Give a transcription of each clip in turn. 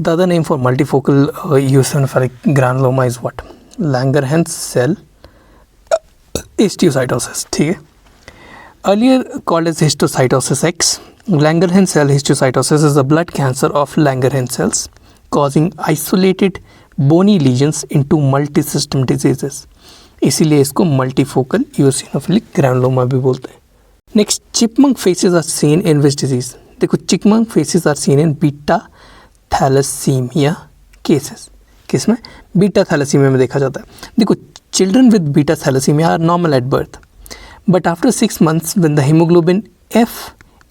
The other name for multifocal eosinophilic granuloma is what? Langerhans cell histiocytosis. ठीक है, earlier called as histiocytosis X. Langerhans cell histiocytosis is a blood cancer of Langerhans cells causing isolated bony lesions into multisystem diseases. इसीलिए इसको multifocal eosinophilic granuloma भी बोलते हैं. Next, chipmunk faces are seen in which disease? देखो, chipmunk faces are seen in beta thalassemia cases. किसमें? Beta thalassaemia में देखा जाता है. देखो, children with beta thalassemia are normal at birth, but after 6 months when the hemoglobin F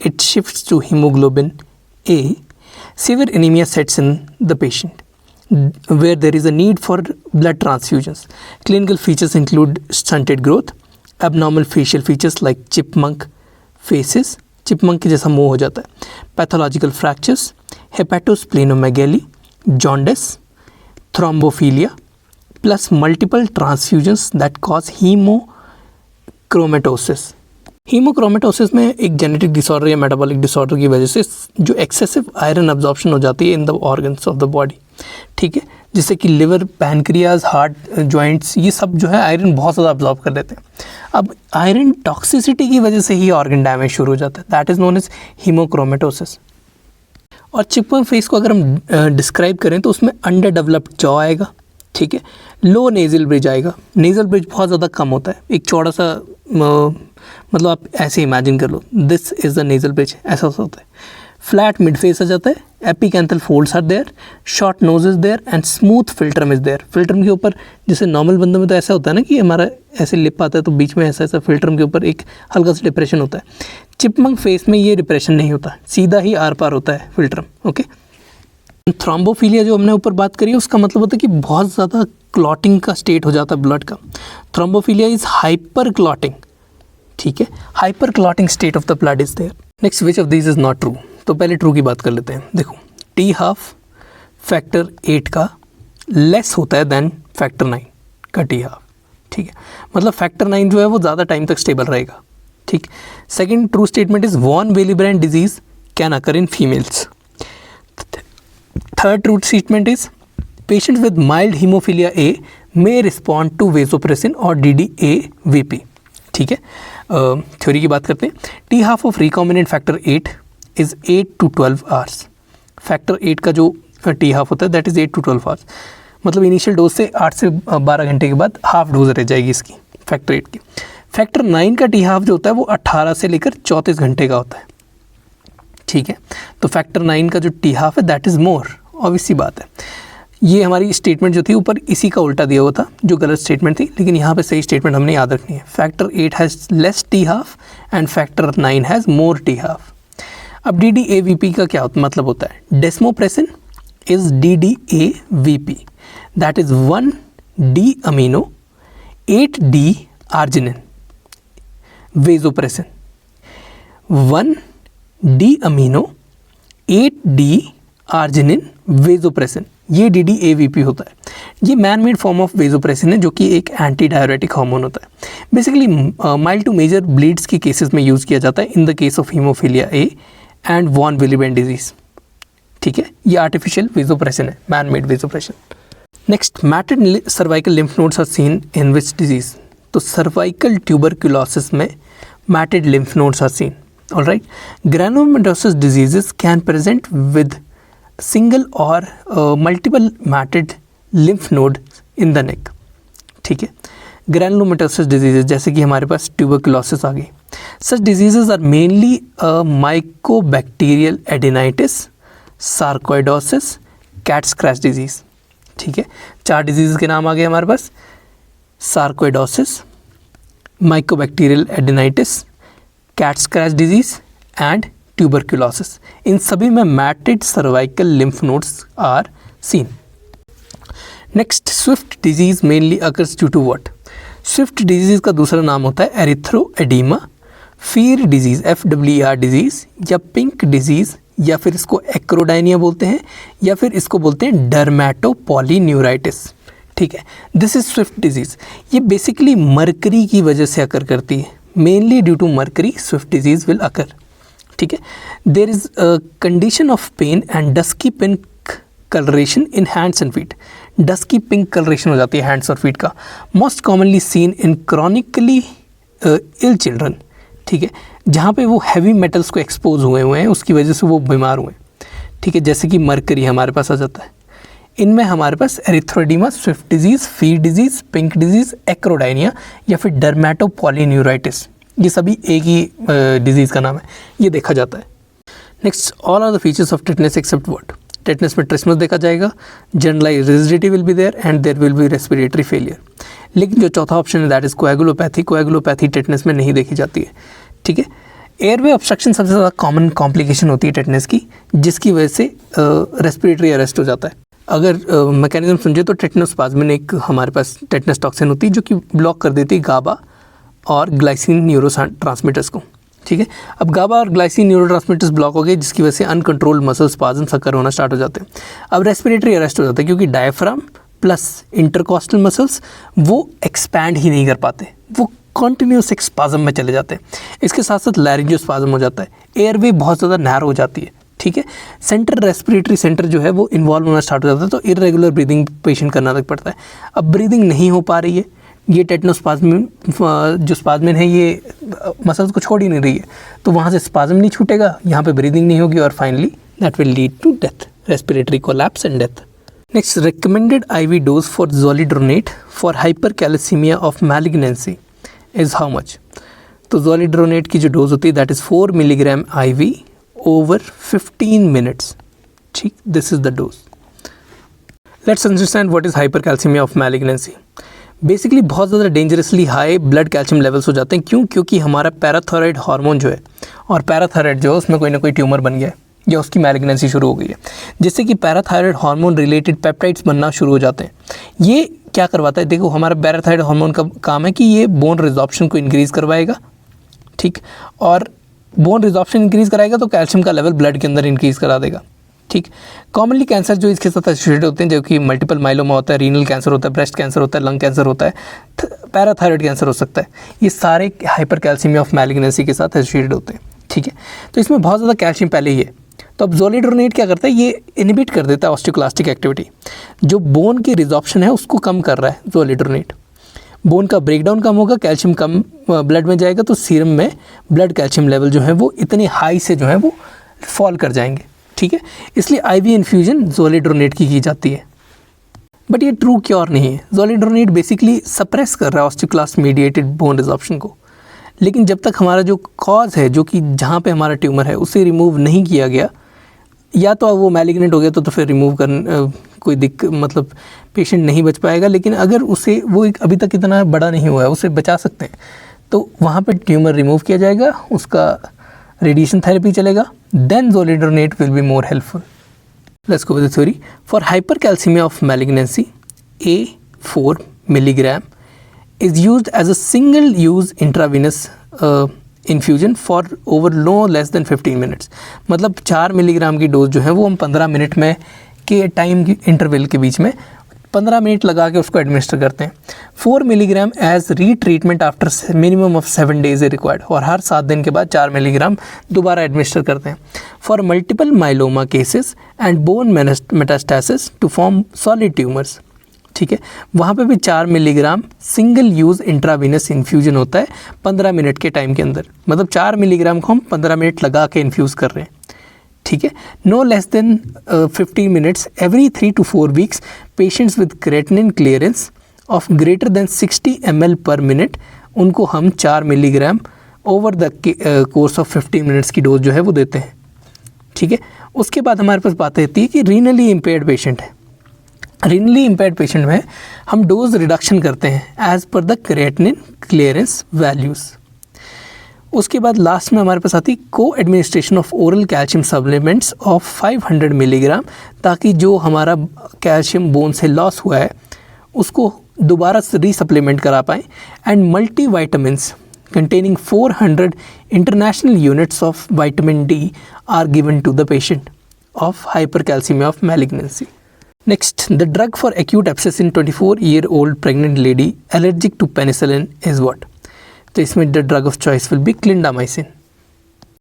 it shifts to hemoglobin A, severe anemia sets in the patient, where there is a need for blood transfusions. Clinical features include stunted growth, abnormal facial features like chipmunk faces, chipmunk के जैसा मुंह हो जाता है, pathological fractures, hepatosplenomegaly, jaundice, thrombophilia, plus multiple transfusions that cause haemochromatosis. Haemochromatosis में एक genetic disorder या metabolic disorder की वजह से जो एक्सेसिव आयरन अब्जॉर्प्शन हो जाती है in the organs of the body. ठीक है, जिससे कि लिवर, पैनक्रियाज, हार्ट, जॉइंट्स, ये सब जो है आयरन बहुत ज़्यादा अब्जॉर्ब कर लेते हैं. अब आयरन टॉक्सिसिटी की वजह से ही ऑर्गन डैमेज शुरू हो जाता है. That is known as hemochromatosis. और चिपमंक फेस को अगर हम डिस्क्राइब करें तो उसमें अंडर डेवलप्ड जॉ आएगा. ठीक है, लो नेज़ल ब्रिज आएगा. नेज़ल ब्रिज बहुत ज़्यादा कम होता है, एक चौड़ा सा मतलब आप ऐसे इमेजिन कर लो, this is the nasal bridge, ऐसा होता है. फ्लैट मिड फेस आ जाता है, epicanthal folds are there, short nose is there and smooth philtrum is there. Philtrum के ऊपर जैसे नॉर्मल बंदे में तो ऐसा होता है ना कि हमारा ऐसे लिप आता है तो बीच में ऐसा ऐसा फिल्ट्रम के ऊपर एक हल्का सा डिप्रेशन होता है. चिपमंक फेस में ये डिप्रेशन नहीं होता, सीधा ही आर पार होता है फिल्ट्रम. ओके, थ्रोम्बोफिलिया जो हमने ऊपर बात करी है उसका मतलब होता है कि बहुत ज़्यादा क्लॉटिंग का स्टेट हो जाता है ब्लड का. Thrombophilia is hyper clotting. ठीक है, hyper clotting state of the blood is there. Next, which of this is not true? तो पहले ट्रू की बात कर लेते हैं. देखो, T12 फैक्टर 8 का लेस होता है देन फैक्टर 9 का T12. ठीक है, मतलब फैक्टर 9 जो है वो ज़्यादा टाइम तक स्टेबल रहेगा. ठीक. Second true statement is von Willebrand disease can occur in females. Third true statement is patients with mild haemophilia A may respond to vasopressin और DDAVP. ठीक है, थ्योरी की बात करते हैं. T12 of recombinant factor 8 is 8 to 12 hours. Factor 8 का जो T12 होता है दैट इज़ 8 to 12 आवर्स. मतलब इनिशियल डोज से 8 से 12 घंटे के बाद हाफ डोज रह जाएगी इसकी फैक्टर 8 की. फैक्टर 9 का T12 जो होता है वो 18 से लेकर 34 घंटे का होता है. ठीक है, तो फैक्टर 9 का जो T12 है दैट इज़ मोर, ऑब्वियस सी बात है. ये हमारी स्टेटमेंट जो थी ऊपर इसी का उल्टा दिया हुआ था जो गलत स्टेटमेंट थी, लेकिन यहाँ पे सही स्टेटमेंट हमने याद रखनी है. Factor 8 has less T12 and factor 9 has more T12. अब DDAVP का क्या मतलब होता है? Desmopressin is DDAVP, that is 1D amino 8D arginine. Vasopressin 1D amino 8D arginine vasopressin, ये DDAVP होता है. ये man made form of vasopressin है जो कि एक एंटी डायरेटिक हार्मोन होता है. Basically mild to major bleeds के केसेस में यूज़ किया जाता है in the case of haemophilia A and von Willebrand disease. ठीक है, ये आर्टिफिशियल वेजोप्रेसिन है, man made vasopressin. Next, matted cervical lymph nodes are seen in which disease? तो सर्वाइकल ट्यूबरक्यूलोसिस में matted lymph nodes are seen. Alright, granulomatosis diseases can present with single or multiple matted lymph node in the neck. ठीक है, ग्रेनुलोमेटोसिस diseases जैसे कि हमारे पास tuberculosis आ गई. Such diseases are mainly mycobacterial adenitis, sarcoidosis, cat scratch disease. ठीक है, 4 disease के नाम आ गए हमारे पास: sarcoidosis, mycobacterial adenitis, cat scratch disease and tuberculosis. इन सभी में matted cervical lymph nodes are seen. Next, Swift disease mainly occurs due to what? Swift disease का दूसरा नाम होता है erythroedema, Feer disease FWER disease, या पिंक डिजीज़, या फिर इसको एक्रोडाइनिया बोलते हैं, या फिर इसको बोलते हैं डर्मेटोपॉलीन्यूराइटिस. ठीक है, दिस इज स्विफ्ट डिजीज़. ये बेसिकली मरकरी की वजह से अकर करती है. Mainly due to mercury Swift disease will occur. ठीक है, there is a condition of pain and dusky pink coloration in hands and feet. Dusky pink coloration हो जाती है हैंड्स और फीट का. Most commonly seen in chronically ill children. ठीक है, जहाँ पे वो हैवी मेटल्स को एक्सपोज हुए हैं उसकी वजह से वो बीमार हुए. ठीक है, जैसे कि मरकरी हमारे पास आ जाता है. इनमें हमारे पास erythroedema, Swift disease, Feer disease, pink disease, acrodynia या फिर डर्मेटोपॉलीन्यूराइटिस, ये सभी एक ही डिजीज़ का नाम है, ये देखा जाता है. Next, all are the features of tetanus except what. Tetanus में ट्रिस्मस देखा जाएगा, generalize rigidity will be there and there will be respiratory failure. लेकिन जो चौथा ऑप्शन है that is coagulopathy. Coagulopathy tetanus में नहीं देखी जाती है. ठीक है, एयरवे ऑब्स्ट्रक्शन सबसे ज़्यादा कॉमन कॉम्प्लिकेशन होती है टेटनस की, जिसकी वजह से रेस्पिरेटरी अरेस्ट हो जाता है. अगर मैकेनिज्म समझे तो टेटनोस्पाज्मिन एक हमारे पास टेटनस टॉक्सिन होती है जो कि ब्लॉक कर देती है गाबा और ग्लाइसिन न्यूरोट्रांसमीटर्स को. ठीक है, अब गाबा और ग्लाइसिन न्यूरोट्रांसमीटर्स ब्लॉक हो गए, जिसकी वजह से अनकंट्रोल्ड मसल स्पाज्म सकर होना स्टार्ट हो जाते हैं. अब रेस्पिरेटरी अरेस्ट हो जाता है क्योंकि डायफ्राम प्लस इंटरकॉस्टल मसल्स वो एक्सपैंड ही नहीं कर पाते, वो कॉन्टिन्यूस एक स्पाज्म में चले जाते हैं. इसके साथ साथ लैरिंजियोस्पाज्म हो जाता है, एयरवे बहुत ज़्यादा नैरो हो जाती है. ठीक है, सेंट्रल रेस्पिरेटरी सेंटर जो है वो इन्वॉल्व होना स्टार्ट हो जाता है, तो इरेगुलर ब्रीदिंग पेशेंट करना लग पड़ता है. अब ब्रीदिंग नहीं हो पा रही है, ये टेटनोस्पाज्मिन जो स्पाज्मिन है ये मसल्स को छोड़ ही नहीं रही है, तो वहाँ से स्पाज्म नहीं छूटेगा, यहाँ पे ब्रीदिंग नहीं होगी और finally that will lead to death, respiratory collapse and death. Next, recommended IV dose for zoledronate for hypercalcaemia of malignancy is how much. तो ज़ोलिड्रोनेट की जो डोज होती है that is 4 milligram IV over 15 minutes. ठीक, this is the dose. Let's understand what is hypercalcemia of malignancy. Basically बहुत ज़्यादा dangerously high blood calcium levels हो जाते हैं. क्यों? क्योंकि हमारा पैराथायराइड हार्मोन जो है, और पैराथायराइड जो है उसमें कोई ना कोई ट्यूमर बन गया है या उसकी मैलिग्नेंसी शुरू हो गई है, जिससे कि पैराथायराइड हार्मोन रिलेटेड पेप्टाइड्स बनना शुरू हो जाते हैं. ये क्या करवाता है? देखो, हमारा पैराथायराइड हार्मोन का काम है कि ये बोन रिजॉर्प्शन को इंक्रीज़ करवाएगा. ठीक, और बोन रिजॉर्प्शन इंक्रीज़ कराएगा तो कैल्शियम का लेवल ब्लड के अंदर इंक्रीज़ करा देगा. ठीक, कॉमनली कैंसर जो इसके साथ एसोसिएटेड होते हैं, जो कि मल्टीपल माइलोमा होता है, रीनल कैंसर होता है, ब्रेस्ट कैंसर होता है, लंग कैंसर होता है, पैराथायराइड कैंसर हो सकता है, ये सारे हाइपरकैल्सीमिया ऑफ मैलिग्नेंसी के साथ एसोसिएटेड होते हैं. ठीक है, तो इसमें बहुत ज़्यादा कैल्शियम पहले ही है. तो अब ज़ोलिड्रोनेट क्या करता है? ये इनहिबिट कर देता है ऑस्टियोक्लास्टिक एक्टिविटी, जो बोन की रिजॉर्प्शन है उसको कम कर रहा है ज़ोलिड्रोनेट. बोन का ब्रेकडाउन कम होगा, कैल्शियम कम ब्लड में जाएगा, तो सीरम में ब्लड कैल्शियम लेवल जो है वो इतने हाई से जो है वो फॉल कर जाएंगे. ठीक है, इसलिए IV इन्फ्यूजन ज़ोलिड्रोनेट की जाती है. बट ये ट्रू क्योर नहीं है. ज़ोलिड्रोनेट बेसिकली सप्रेस कर रहा है ऑस्टियोक्लास्ट मीडिएटेड बोन रिजॉर्प्शन को, लेकिन जब तक हमारा जो कॉज है, जो कि जहाँ पे हमारा ट्यूमर है, उसे रिमूव नहीं किया गया, या तो वो मैलिग्नेंट हो गया तो फिर रिमूव कर कोई मतलब पेशेंट नहीं बच पाएगा. लेकिन अगर उसे वो अभी तक इतना बड़ा नहीं हुआ है, उसे बचा सकते हैं, तो वहाँ पे ट्यूमर रिमूव किया जाएगा, उसका रेडिएशन थेरेपी चलेगा, then zoledronate will be more helpful. Let's go with the theory. For hypercalcaemia of malignancy, A4 milligram is used as a single use intravenous infusion for over no less than 15 minutes. मतलब 4 milligram की dose जो है वो हम 15 minute में के time की interval के बीच में 15 मिनट लगा के उसको एडमिनिस्टर करते हैं. 4 milligram as retreatment after minimum of 7 days is required, और हर 7 दिन के बाद 4 मिलीग्राम दोबारा एडमिनिस्टर करते हैं. For multiple myeloma cases and bone metastasis to form solid tumours. ठीक है, वहाँ पे भी 4 milligram single use intravenous infusion होता है 15 मिनट के टाइम के अंदर. मतलब 4 मिलीग्राम को हम 15 मिनट लगा के इन्फ्यूज़ कर रहे हैं. ठीक है, no less than 15 minutes every 3 to 4 weeks. Patients with creatinine clearance of greater than 60 ml पर मिनट, उनको हम 4 milligram over the course of 15 minutes की डोज जो है वो देते हैं. ठीक है, उसके बाद हमारे पास बात आती है कि रीनली इम्पेयर्ड पेशेंट है. रीनली इम्पेयर्ड पेशेंट में हम डोज रिडक्शन करते हैं as per the creatinine clearance values. उसके बाद लास्ट में हमारे पास आती है को administration of oral calcium supplements of 500 milligram, ताकि जो हमारा कैल्शियम बोन से लॉस हुआ है उसको दोबारा से रीसप्लीमेंट करा पाएँ. And multi vitamins containing 400 international units of vitamin D are given to the patient of hypercalcemia of malignancy. Next, the drug for acute abscess in 24-year-old pregnant lady allergic to penicillin is what? तो इसमें the drug of choice will be clindamycin.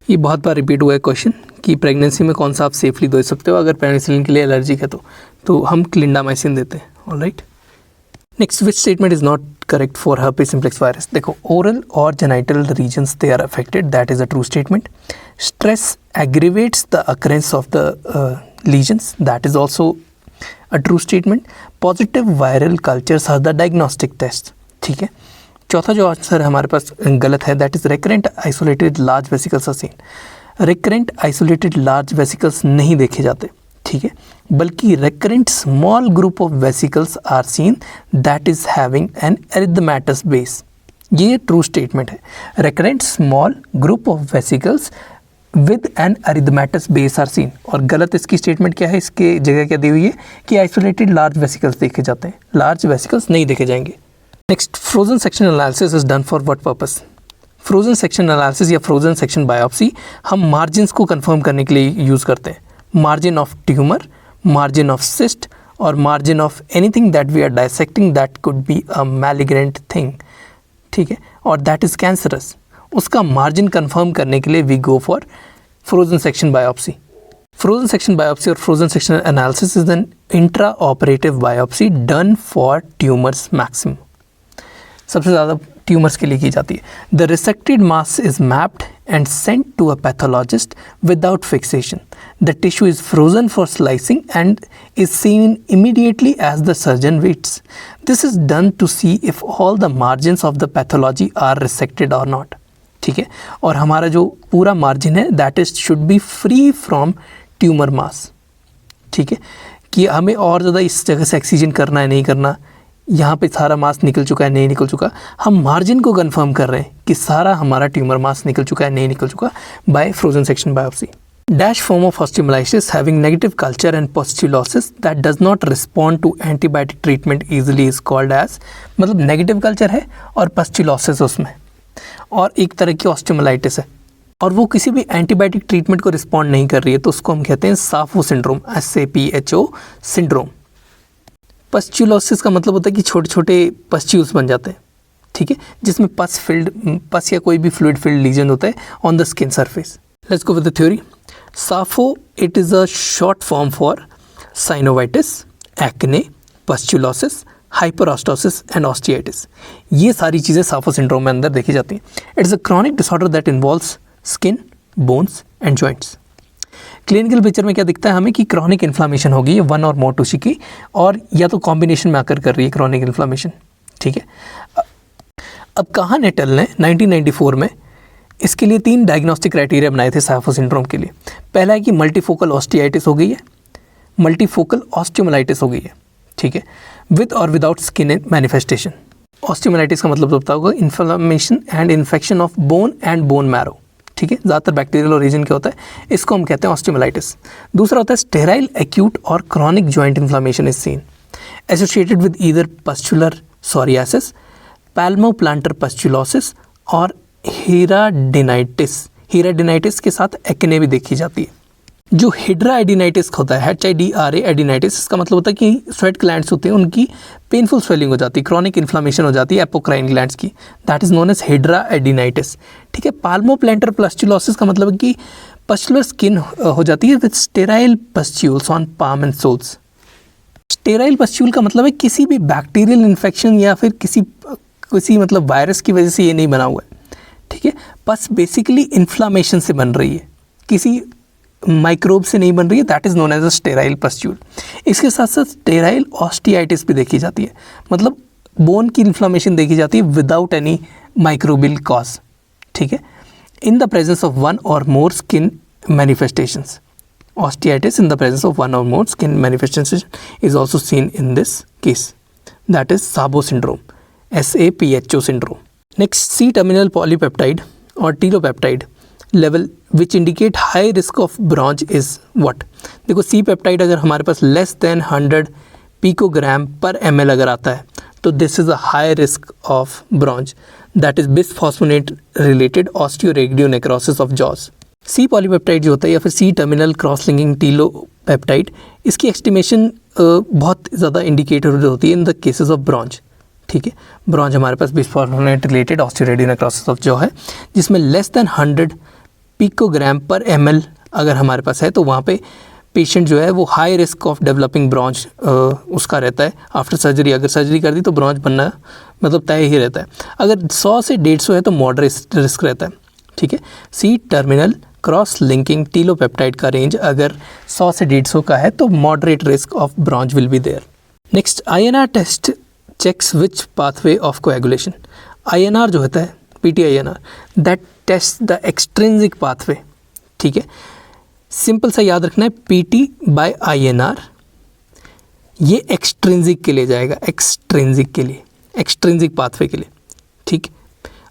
ये बहुत बार repeat हुआ है question कि pregnancy में कौन सा आप सेफली दे सकते हो अगर पेनिसिलिन के लिए एलर्जिक है तो हम क्लिंडामाइसिन देते हैं। Alright, next, which statement is not correct for herpes simplex virus? देखो, ओरल और genital regions they are affected, that is a true statement. Stress aggravates the occurrence of the lesions, that is also a true statement. Positive viral cultures are the diagnostic test, ठीक है। चौथा जो answer हमारे पास गलत है, that is recurrent isolated large vesicles are seen. Recurrent isolated large vesicles नहीं देखे जाते, ठीक है, बल्कि recurrent small group of vesicles are seen that is having an erythematous base. ये ट्रू स्टेटमेंट है, recurrent small group of vesicles with an erythematous base are seen. और गलत इसकी स्टेटमेंट क्या है, इसके जगह क्या दी हुई है कि आइसोलेटेड लार्ज वेसिकल्स देखे जाते हैं, लार्ज वेसिकल्स नहीं देखे जाएंगे। Next, frozen section analysis is done for what purpose? Frozen section analysis या फ्रोजन सेक्शन बायोप्सी हम मार्जिन्स को कंफर्म करने के लिए यूज़ करते हैं। Margin of tumour, margin of cyst और margin of anything that we are dissecting that could be a malignant thing, ठीक है, और दैट इज़ कैंसरस। उसका मार्जिन कंफर्म करने के लिए we go for frozen section biopsy. Frozen section biopsy और frozen section analysis is an intraoperative biopsy done for tumours maximum, सबसे ज़्यादा ट्यूमर्स के लिए की जाती है। The resected mass is mapped and sent to a pathologist without fixation. The tissue is frozen for slicing and is seen immediately as the surgeon waits. This is done to see if all the margins of the pathology are resected or not, ठीक है। और हमारा जो पूरा margin है that is should be free from tumour mass, ठीक है, कि हमें और ज़्यादा इस जगह से एक्सीजन करना है नहीं करना, यहाँ पे सारा मास निकल चुका है नहीं निकल चुका, हम मार्जिन को कंफर्म कर रहे हैं कि सारा हमारा ट्यूमर मास निकल चुका है नहीं निकल चुका by frozen section biopsy. Dash form of osteomyelitis having negative culture and pustulosis that does not respond to antibiotic treatment easily is called as, मतलब नेगेटिव कल्चर है और पस्ट्यूलोसिस उसमें, और एक तरह की ऑस्टियोमाइलिटिस है और वो किसी भी एंटीबायोटिक ट्रीटमेंट को रिस्पॉन्ड नहीं कर रही है, तो उसको हम कहते हैं साफो सिंड्रोम, SAPHO सिंड्रोम। पस्ट्यूलोसिस का मतलब होता है कि छोटे छोटे पस्ट्यूल्स बन जाते हैं, ठीक है, जिसमें पस या कोई भी फ्लूइड फिल्ड लीजन होता है on the skin surface. Let's go with the theory. SAPHO, it is a short form for synovitis, acne, pustulosis, hyperostosis and osteitis. ये सारी चीज़ें साफो सिंड्रोम में अंदर देखी जाती हैं। It is a chronic disorder that involves skin, bones and joints. Clinical picture में क्या दिखता है हमें कि क्रॉनिक इन्फ्लामेशन होगी है वन और मोर टिश्यू की, और या तो कॉम्बिनेशन में आकर कर रही है क्रॉनिक इन्फ्लामेशन, ठीक है। अब कहाँ नेटल ने 1994 में इसके लिए 3 डायग्नोस्टिक क्राइटेरिया बनाए थे साफो सिंड्रोम के लिए। पहला है कि मल्टीफोकल ऑस्टियाइटिस हो गई है, मल्टीफोकल ऑस्टियोमाइलिटिस हो गई है, ठीक है, विद और विदाउट स्किन मैनिफेस्टेशन। ऑस्टियोमाइलिटिस का मतलब होता होगा inflammation and infection of bone and bone marrow, ठीक है, ज़्यादातर बैक्टीरियल ओरिजिन क्या होता है, इसको हम कहते हैं ऑस्टियोमाइलिटिस। दूसरा होता है स्टेराइल एक्यूट और chronic joint inflammation is seen associated with either pustular psoriasis, palmoplantar pustulosis और हीराडिनाइटिस। हीराडिनाइटिस के साथ एक्ने भी देखी जाती है। जो हिड्राएडिनाइटिस होता है, HIDRA एडिनाइटिस, इसका मतलब होता है कि स्वेट ग्लैंड्स होते हैं उनकी पेनफुल स्वेलिंग हो जाती है, क्रॉनिक इन्फ्लामेशन हो जाती है एपोक्राइन ग्लैंड्स की, दैट इज नोन एज हिड्राएडिनाइटिस, ठीक है। पाल्मोप्लांटर पस्चुलोसिस का मतलब है कि पस्चुलर स्किन हो जाती है with sterile pustules on palm and soles. Sterile pustule का मतलब है किसी भी बैक्टीरियल इन्फेक्शन या फिर किसी मतलब वायरस की वजह से ये नहीं बना हुआ है, ठीक है। पस बेसिकली इन्फ्लामेशन से बन रही है, किसी माइक्रोब से नहीं बन रही है, that is known as a sterile pustule. इसके साथ साथ स्टेराइल ऑस्टियाइटिस भी देखी जाती है, मतलब बोन की इन्फ्लामेशन देखी जाती है विदाउट एनी माइक्रोबियल कॉज, ठीक है, in the presence of one or more skin manifestations. Osteitis in the presence of one or more skin manifestations is also seen in this case. That is SAPHO syndrome, SAPHO syndrome. Next, C-terminal polypeptide or telopeptide level which indicate high risk of bronch is what? देखो C peptide अगर हमारे पास less than 100 picogram per ml अगर आता है तो this is a high risk of bronch, that is bisphosphonate related osteoradionecrosis of jaws. C polypeptide जो होता है या फिर C terminal cross linking telopeptide, इसकी एस्टिमेशन बहुत ज़्यादा इंडिकेटर होती है in the cases of BRONJ, ठीक है। ब्रॉन्च हमारे पास bisphosphonate related osteoradionecrosis of jaw है जिसमें less than 100 picogram per ml अगर हमारे पास है तो वहाँ पे पेशेंट जो है वो high risk of developing branch उसका रहता है आफ्टर सर्जरी। अगर सर्जरी कर दी तो ब्रॉन्च बनना मतलब तय ही रहता है। अगर 100 से 150 है तो मॉडरेट रिस्क रहता है, ठीक है। C terminal cross linking telopeptide का रेंज अगर 100 से 150 का है तो moderate risk of BRONJ will be there. Next INR test checks which pathway of coagulation. INR जो होता है PT-INR that test the extrinsic pathway, ठीक है। सिंपल सा याद रखना है PT/INR ये एक्सट्रिंसिक के लिए जाएगा, एक्सट्रिंसिक के लिए, एक्सट्रिंसिक पाथवे के लिए, ठीक।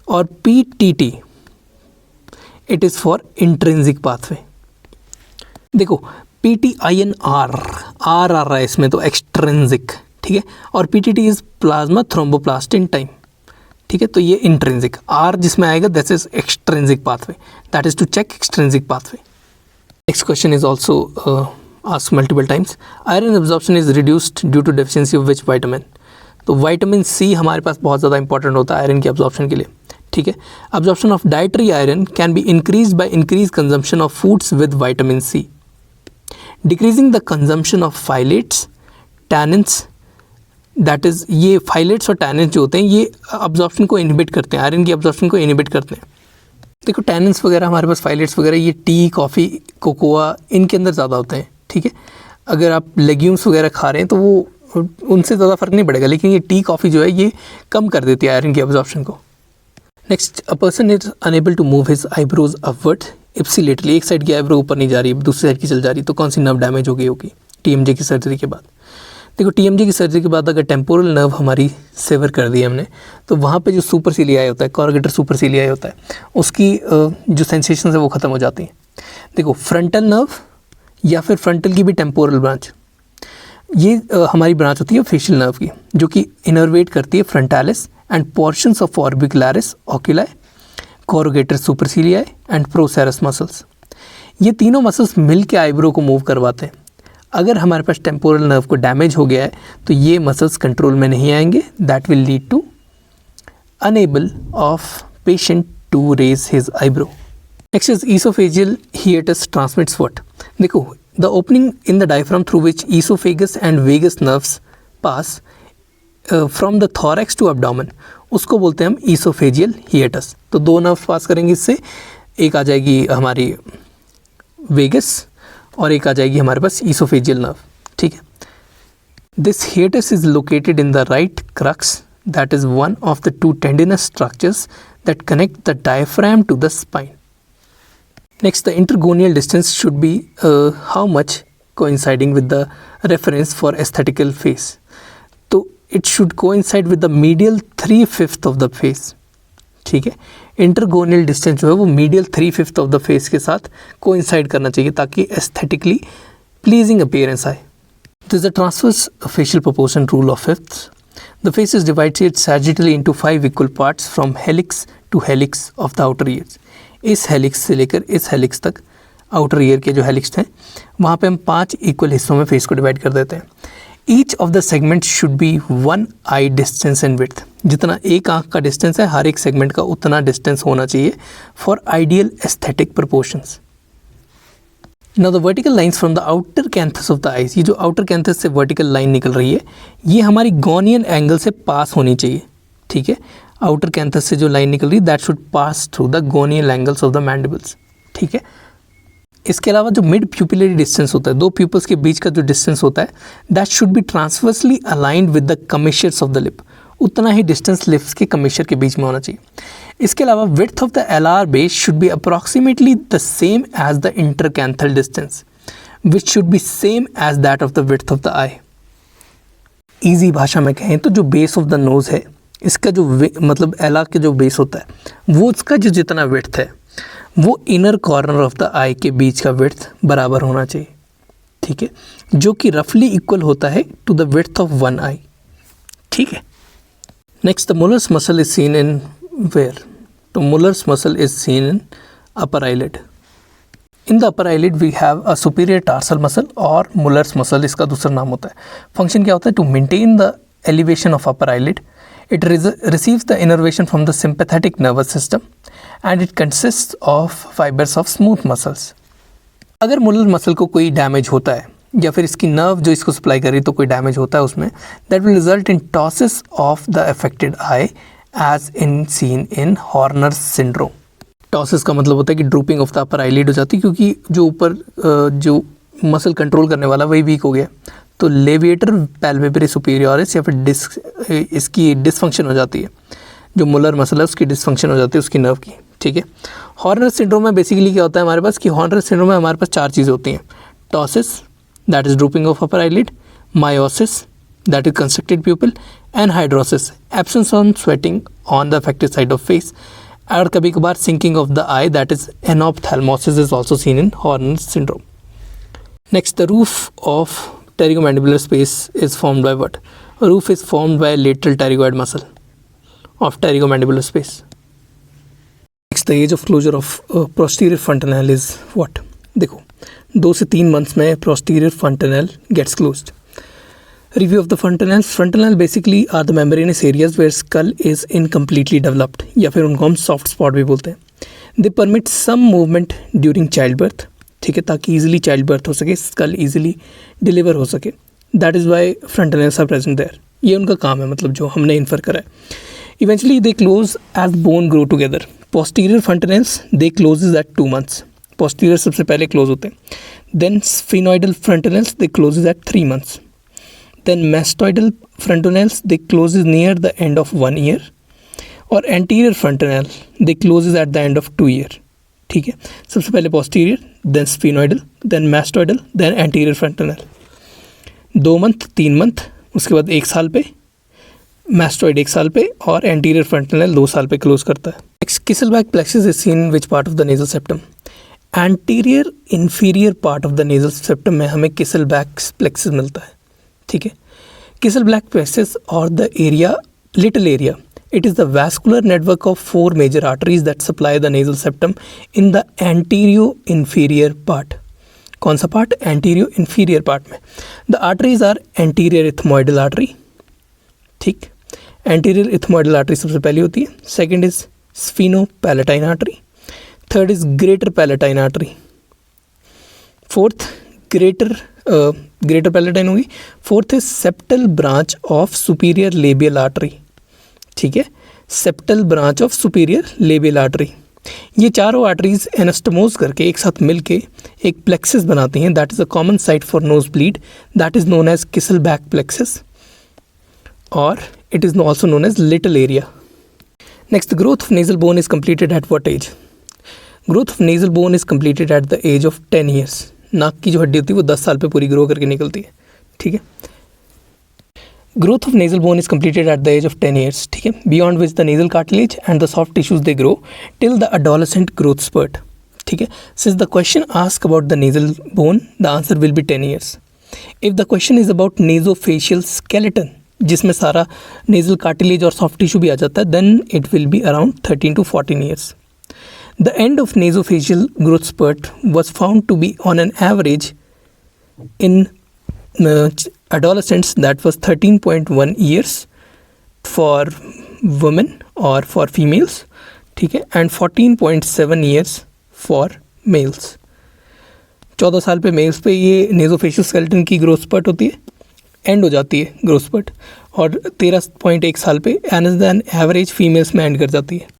और PTT it is for intrinsic pathway. देखो PT-INR आर आ रहा है इसमें तो एक्सट्रिंसिक, ठीक है। और PTT is plasma thromboplastin time, ठीक है। तो ये इंट्रिंसिक, आर जिसमें आएगा that is extrinsic pathway, that is to check extrinsic pathway. Next question is also asked multiple times. Iron absorption is reduced due to deficiency of which vitamin. तो vitamin C हमारे पास बहुत ज़्यादा इंपॉर्टेंट होता है आयरन के absorption के लिए, ठीक है। Absorption of dietary iron can be increase by increase consumption of foods with vitamin C, decreasing the consumption of phytates tannins, that is ये फाइलेट्स और टैनिन्स जो होते हैं ये अब्जॉर्प्शन को इनहिबिट करते हैं, आयरन की अब्जॉर्प्शन को इनहिबिट करते हैं। देखो टैनिन्स वगैरह हमारे पास, फाइलेट्स वगैरह ये टी, कॉफ़ी, कोकोआ इनके अंदर ज़्यादा होते हैं, ठीक है। अगर आप लेग्यूम्स वगैरह खा रहे हैं तो वो उनसे ज़्यादा फ़र्क नहीं पड़ेगा, लेकिन ये टी, कॉफ़ी जो है ये कम कर देती है आयरन की अब्जॉर्प्शन को। Next, a person is unable to move his eyebrows upward ipsilaterally. एक साइड की आईब्रो ऊपर नहीं जा रही, दूसरी साइड की चल जा रही, तो कौन सी नर्व डैमेज हो गई होगी TMJ की सर्जरी के बाद। देखो TMJ की सर्जरी के बाद अगर टेम्पोरल नर्व हमारी सेवर कर दी हमने तो वहाँ पे जो सुपरसिलियाई होता है, कॉर्गेटर सुपरसिलियाई होता है, उसकी जो सेंसेशन है वो ख़त्म हो जाती हैं। देखो फ्रंटल नर्व या फिर फ्रंटल की भी टेम्पोरल ब्रांच, ये हमारी ब्रांच होती है फेशियल नर्व की, जो कि इनर्वेट करती है frontalis and portions of orbicularis oculi, corrugator supercilii and procerus muscles. ये तीनों मसल्स मिल के आईब्रो को मूव करवाते हैं। अगर हमारे पास टेम्पोरल नर्व को डैमेज हो गया है तो ये मसल्स कंट्रोल में नहीं आएंगे, that will lead to unable of patient to raise his eyebrow. Next is oesophageal hiatus transmits what. देखो the opening in the diaphragm through which oesophagus and vagus nerves pass from the thorax to abdomen, उसको बोलते हैं हम oesophageal हिएटस। तो दो nerves पास करेंगे इससे, एक आ जाएगी हमारी वेगस और एक आ जाएगी हमारे पास ईसोफेजियल नर्व, ठीक है। This hiatus is located in the right crus, that is one of the two tendinous structures that connect the diaphragm to the spine. Next, the intergonial distance should be how much coinciding with the reference for aesthetical face. तो it should coincide with the medial 3/5 of the face, ठीक है। इंटरगोनियल distance जो है वो medial 3/5 of the face के साथ coincide करना चाहिए ताकि एस्थेटिकली प्लीजिंग अपीयरेंस आए। This the transverse facial proportion rule of fifth. The face is divided sagittally into 5 equal parts from helix to helix of the outer ears. इस helix से लेकर इस हेलिक्स तक, आउटर ईयर के जो helix हैं वहाँ पे हम 5 इक्वल हिस्सों में फेस को डिवाइड कर देते हैं। Each of the segment should be 1 I distance and width. जितना एक आँख का डिस्टेंस है हर एक सेगमेंट का उतना डिस्टेंस होना चाहिए for ideal aesthetic proportions. Now the vertical lines from the outer canthus of the eyes, ये जो आउटर कैंथस से वर्टिकल लाइन निकल रही है ये हमारी गॉनियन एंगल से पास होनी चाहिए, ठीक है। आउटर कैंथस से जो लाइन निकल रही है that should pass through the gonial angles of the mandibles, ठीक है। इसके अलावा जो मिड प्यूपिलरी डिस्टेंस होता है, दो प्यूपल्स के बीच का जो डिस्टेंस होता है that should be transversely aligned with the commissures of the lip, उतना ही डिस्टेंस लिप्स के कमिशर के बीच में होना चाहिए। इसके अलावा width of the alar base should be approximately the same as the intercanthal distance which should be same as that of the width of the eye. Easy भाषा में कहें तो जो बेस ऑफ द नोज़ है इसका जो मतलब LR के जो बेस होता है वो उसका जो जितना विड्थ है वो इनर कॉर्नर ऑफ द आई के बीच का विड्थ बराबर होना चाहिए, ठीक है, जो कि रफली इक्वल होता है to the width of one eye, ठीक है। Next, the Muller's muscle is seen in where. तो Muller's muscle is seen in upper eyelid. In the upper eyelid we have a superior tarsal muscle और Muller's muscle इसका दूसरा नाम होता है। Function क्या होता है? To maintain the elevation of upper eyelid It receives the innervation from the sympathetic nervous system and it consists of fibers of smooth muscles. अगर मुलर मसल को कोई डैमेज होता है या फिर इसकी नर्व जो इसको सप्लाई कर रही है तो कोई डैमेज होता है उसमें, that will result in ptosis of the affected eye as in seen in Horner syndrome. Ptosis का मतलब होता है कि drooping of the upper eyelid हो जाती है क्योंकि जो ऊपर जो मसल कंट्रोल करने वाला वही वीक हो गया. तो लेविएटर पैल्पेब्री सुपीरियरिस या फिर इसकी डिसफंक्शन हो जाती है. जो मुलर मसल है उसकी डिसफंक्शन हो जाती है उसकी नर्व की. ठीक है. हॉर्नर सिंड्रोम में बेसिकली क्या होता है हमारे पास कि हॉर्नर सिंड्रोम में हमारे पास 4 चीज़ें होती हैं. Ptosis that is drooping of upper eyelid, miosis that is constricted pupil and hidrosis absence on sweating on the affected side of face. और कभी कभार sinking of the eye that is enophthalmos is also seen in Horner syndrome. Next, the roof of pterygomandibular space is formed by what? Roof is formed by lateral pterygoid muscle of pterygomandibular space. Next, the age of closure of posterior fontanelle is what? देखो 2 से 3 months में posterior fontanelle gets closed. Review of the fontanelles. Fontanelle basically are the membranous areas where skull is incompletely developed या फिर उनको हम soft spot भी बोलते हैं. They permit some movement during childbirth. ठीक है, ताकि ईजिली चाइल्ड बर्थ हो सके, स्कल ईजिली डिलीवर हो सके. That is why fontanelles are present there. ये उनका काम है, मतलब जो हमने इन्फर करा है. Eventually they close as bone grow together. Posterior fontanelles they closes at 2 months. Posterior सबसे पहले क्लोज होते हैं. Then sphenoidal fontanelles they closes at 3 months. Then mastoidal fontanelles they closes near the end of 1 year. और anterior fontanelle they closes at the end of 2 year. ठीक है, सबसे पहले posterior, then sphenoidal, then mastoidal, then anterior fontanelle. 2 month, 3 month, उसके बाद 1 साल पे, mastoid 1 साल पे और एंटीरियर फ्रंटनल 2 साल पे क्लोज करता है. Next, Kiesselbach plexus is seen which part of the nasal septum? Anterior inferior part of the nasal septum में हमें किसलबैक प्लेक्सिस मिलता है. ठीक है, किसलबैक प्लेक्सिस और the area, Little area, it is the vascular network of 4 major arteries that supply the nasal septum in the anterior inferior part. कौन सा part? anterior inferior part में. The arteries are anterior ethmoidal artery. ठीक, anterior ethmoidal artery सबसे पहली होती है. Second is sphenopalatine artery. Third is greater palatine artery. Fourth, greater palatine होगी. Fourth is septal branch of superior labial artery. ठीक है, septal branch of superior labial artery. ये चारों आर्टरीज एनास्टमोज करके एक साथ मिलके एक प्लेक्सिस बनाती हैं. That is a common site for nose bleed. That is known as Kiesselbach plexus और it is also known as little area. Next, growth of nasal bone is completed at what age? Growth of nasal bone is completed at the age of 10 years. नाक की जो हड्डी होती है वो 10 साल पे पूरी ग्रो करके निकलती है. ठीक है, growth of nasal bone is completed at the age of 10 years. ठीक है, beyond which the nasal cartilage and the soft tissues they grow till the adolescent growth spurt. ठीक है, since the question asks about the nasal bone, the answer will be 10 years. If the question is about nasofacial skeleton, जिसमें सारा nasal cartilage और soft tissue भी आ जाता है, then it will be around 13 to 14 years. The end of nasofacial growth spurt was found to be on an average in adolescents that was 13.1 years for women or for females. ठीक है, and 14.7 years for males. 14 साल पे mails पे ये नेजोफेशियल skeleton की growth spurt होती है, and हो जाती है ग्रोथ स्पर्ट, और 13.1 साल पे एन एवरेज फीमेल्स में एंड कर जाती है.